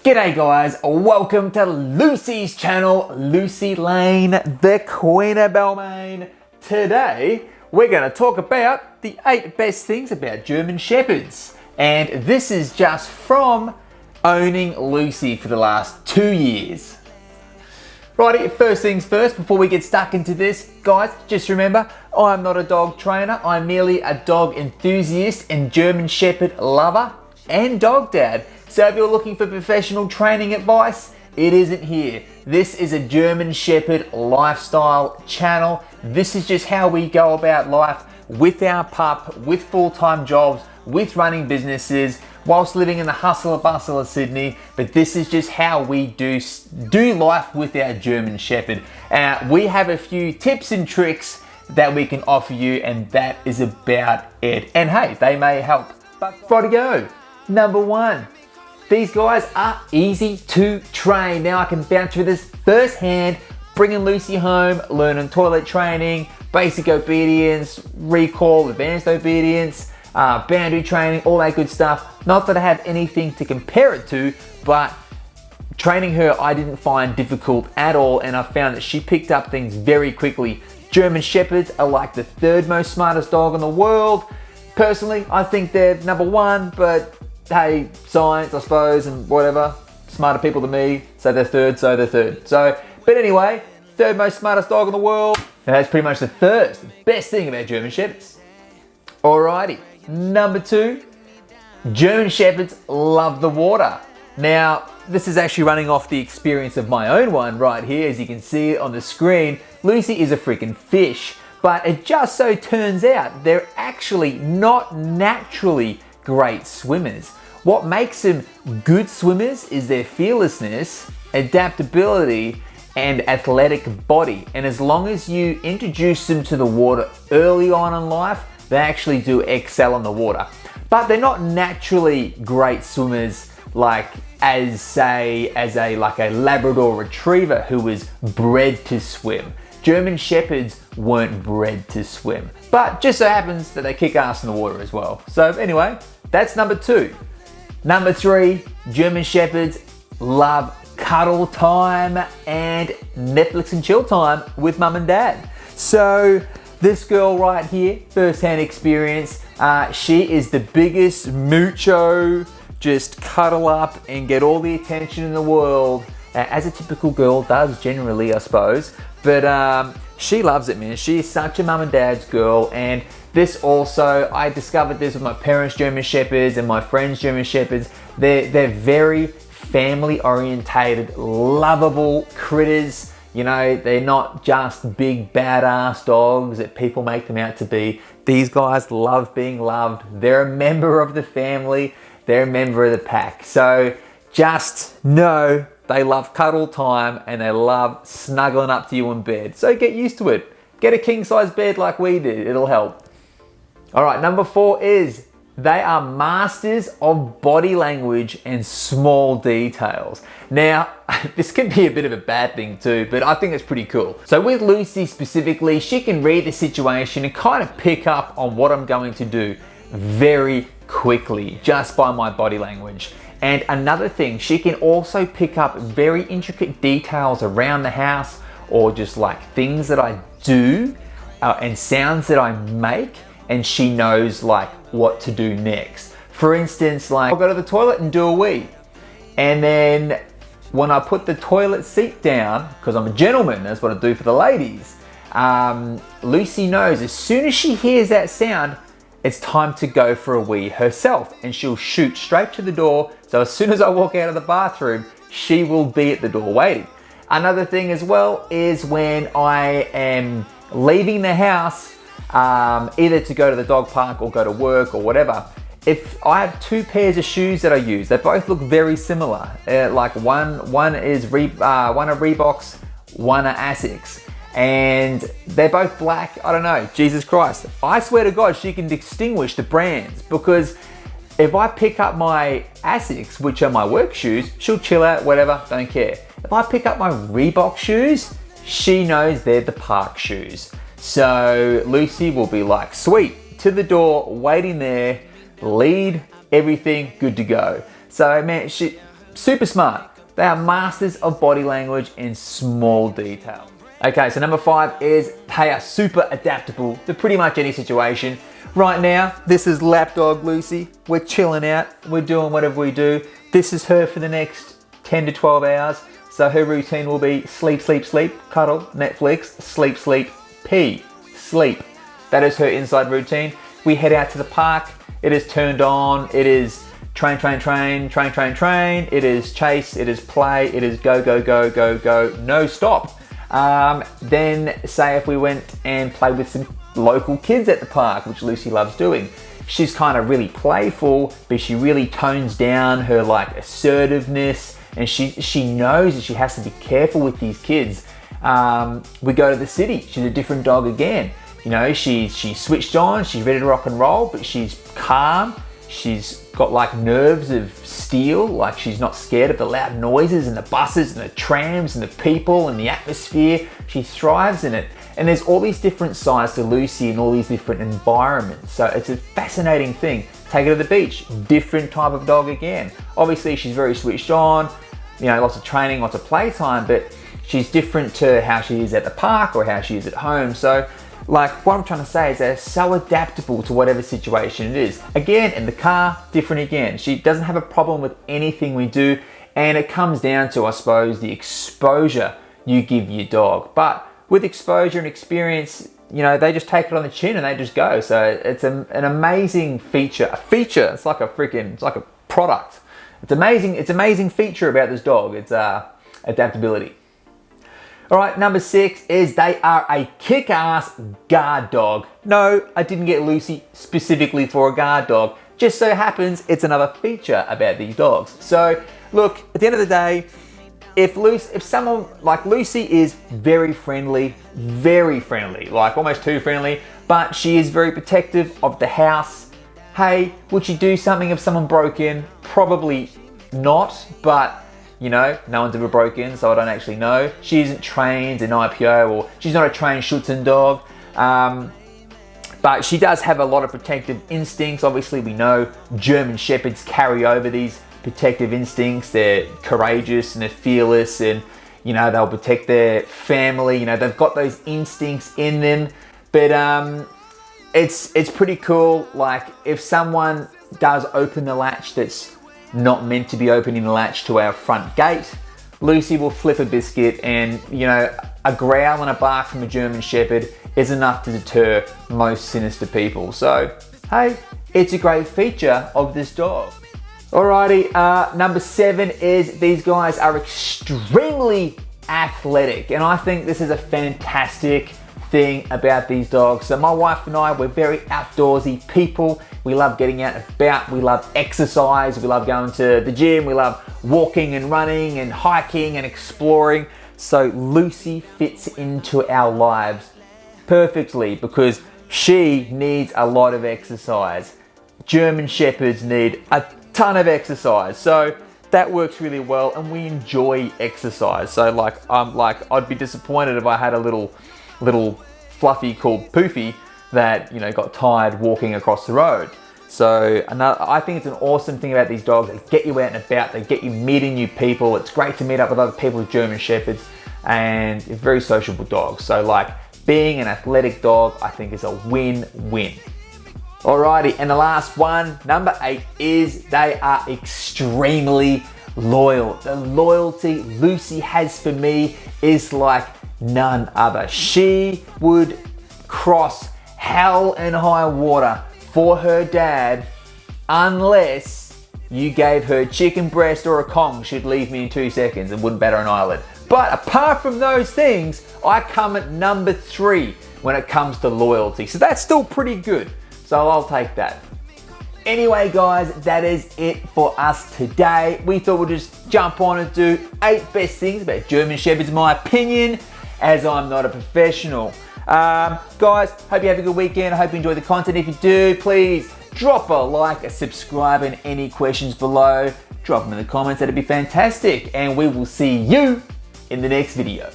G'day guys, welcome to Lucy's channel, Lucy Lane, the Queen of Balmain. Today, we're going to talk about the 8 best things about German Shepherds. And this is just from owning Lucy for the last 2 years. Righty, first things first, before we get stuck into this, guys, just remember, I'm not a dog trainer, I'm merely a dog enthusiast and German Shepherd lover and dog dad. So if you're looking for professional training advice, it isn't here. This is a German Shepherd lifestyle channel. This is just how we go about life with our pup, with full-time jobs, with running businesses, whilst living in the hustle and bustle of Sydney. But this is just how we do life with our German Shepherd. We have a few tips and tricks that we can offer you, and that is about it. And hey, they may help. But righty go. Number 1. These guys are easy to train. Now I can vouch for this firsthand, bringing Lucy home, learning toilet training, basic obedience, recall, advanced obedience, boundary training, all that good stuff. Not that I have anything to compare it to, but training her I didn't find difficult at all, and I found that she picked up things very quickly. German Shepherds are like the 3rd most smartest dog in the world. Personally, I think they're number 1, but hey, science, I suppose, and whatever. Smarter people than me, so they're 3rd, so they're 3rd. So, but anyway, 3rd most smartest dog in the world. And that's pretty much the first best thing about German Shepherds. Alrighty, number 2, German Shepherds love the water. Now, this is actually running off the experience of my own one right here. As you can see on the screen, Lucy is a freaking fish. But it just so turns out they're actually not naturally great swimmers. What makes them good swimmers is their fearlessness, adaptability, and athletic body. And as long as you introduce them to the water early on in life, they actually do excel in the water. But they're not naturally great swimmers like as a Labrador Retriever who was bred to swim. German Shepherds weren't bred to swim, but just so happens that they kick ass in the water as well. So anyway, that's number 2. Number 3, German Shepherds love cuddle time and Netflix and chill time with mum and dad. So this girl right here, first-hand experience, she is the biggest moocho, just cuddle up and get all the attention in the world, as a typical girl does generally, I suppose. But she loves it, man. She is such a mum and dad's girl. And this also, I discovered this with my parents' German Shepherds and my friends' German Shepherds. They're very family orientated, lovable critters. You know, they're not just big badass dogs that people make them out to be. These guys love being loved. They're a member of the family. They're a member of the pack. So just know they love cuddle time and they love snuggling up to you in bed. So get used to it. Get a king size bed like we did. It'll help. All right, number 4 is they are masters of body language and small details. Now, this can be a bit of a bad thing too, but I think it's pretty cool. So with Lucy specifically, she can read the situation and kind of pick up on what I'm going to do very quickly just by my body language. And another thing, she can also pick up very intricate details around the house, or just like things that I do and sounds that I make, and she knows like what to do next. For instance, like I'll go to the toilet and do a wee, and then when I put the toilet seat down, because I'm a gentleman, that's what I do for the ladies, Lucy knows as soon as she hears that sound, it's time to go for a wee herself, and she'll shoot straight to the door. So as soon as I walk out of the bathroom, she will be at the door waiting. Another thing as well is when I am leaving the house, either to go to the dog park or go to work or whatever, if I have 2 pairs of shoes that I use, they both look very similar. Like one a Reeboks, one a Asics. And they're both black. I don't know, Jesus Christ. I swear to God, she can distinguish the brands, because if I pick up my Asics, which are my work shoes, she'll chill out, whatever, don't care. If I pick up my Reebok shoes, she knows they're the park shoes. So Lucy will be like, sweet, to the door, waiting there, lead, everything, good to go. So man, super smart. They are masters of body language and small detail. Okay, so number 5 is they are super adaptable to pretty much any situation. Right now, this is lapdog Lucy. We're chilling out. We're doing whatever we do. This is her for the next 10 to 12 hours. So her routine will be sleep, sleep, sleep, cuddle, Netflix, sleep, sleep, pee, sleep. That is her inside routine. We head out to the park. It is turned on. It is train, train, train, train, train, train. It is chase. It is play. It is go, go, go, go, go. No stop. Then say if we went and played with some local kids at the park, which Lucy loves doing. She's kind of really playful, but she really tones down her like assertiveness, and she knows that she has to be careful with these kids. We go to the city. She's a different dog again. You know, she's switched on, she's ready to rock and roll, but she's calm. She's got like nerves of steel, like she's not scared of the loud noises and the buses and the trams and the people and the atmosphere. She thrives in it. And there's all these different sides to Lucy in all these different environments. So it's a fascinating thing. Take her to the beach, different type of dog again. Obviously she's very switched on, you know, lots of training, lots of playtime, but she's different to how she is at the park or how she is at home. So like what I'm trying to say is they're so adaptable to whatever situation it is. Again, in the car, different again. She doesn't have a problem with anything we do, and it comes down to, I suppose, the exposure you give your dog. But with exposure and experience, you know, they just take it on the chin and they just go. So it's an amazing feature. A feature, it's like a product. It's amazing. It's an amazing feature about this dog. It's adaptability. All right, number 6 is they are a kick-ass guard dog. No, I didn't get Lucy specifically for a guard dog. Just so happens it's another feature about these dogs. So look, at the end of the day, if someone like Lucy is very friendly, like almost too friendly, but she is very protective of the house. Hey, would she do something if someone broke in? Probably not, but you know, no one's ever broke in, so I don't actually know. She isn't trained in IPO, or she's not a trained Schutzen dog. But she does have a lot of protective instincts. Obviously, we know German Shepherds carry over these protective instincts. They're courageous and they're fearless, and you know, they'll protect their family. You know, they've got those instincts in them. But it's pretty cool. Like if someone does open the latch that's not meant to be opening the latch to our front gate, Lucy will flip a biscuit, and you know, a growl and a bark from a German Shepherd is enough to deter most sinister people. So hey, it's a great feature of this dog. Alrighty, number 7 is these guys are extremely athletic, and I think this is a fantastic thing about these dogs. So my wife and I, we're very outdoorsy people. We love getting out and about. We love exercise. We love going to the gym. We love walking and running and hiking and exploring. So Lucy fits into our lives perfectly because she needs a lot of exercise. German Shepherds need a ton of exercise. So that works really well, and we enjoy exercise. So I'd be disappointed if I had a little fluffy called Poofy that, you know, got tired walking across the road. So I think it's an awesome thing about these dogs. They get you out and about, they get you meeting new people. It's great to meet up with other people with German Shepherds, and they're very sociable dogs. So like being an athletic dog, I think is a win-win. Alrighty, and the last one, number 8, is they are extremely loyal. The loyalty Lucy has for me is like none other. She would cross hell and high water for her dad unless you gave her chicken breast or a Kong. She'd leave me in 2 seconds and wouldn't batter an eyelid. But apart from those things, I come at number 3 when it comes to loyalty. So that's still pretty good. So I'll take that. Anyway guys, that is it for us today. We thought we'd just jump on and do 8 best things about German Shepherds, in my opinion, as I'm not a professional. Guys, hope you have a good weekend. I hope you enjoy the content. If you do, please drop a like, a subscribe, and any questions below, drop them in the comments. That'd be fantastic. And we will see you in the next video.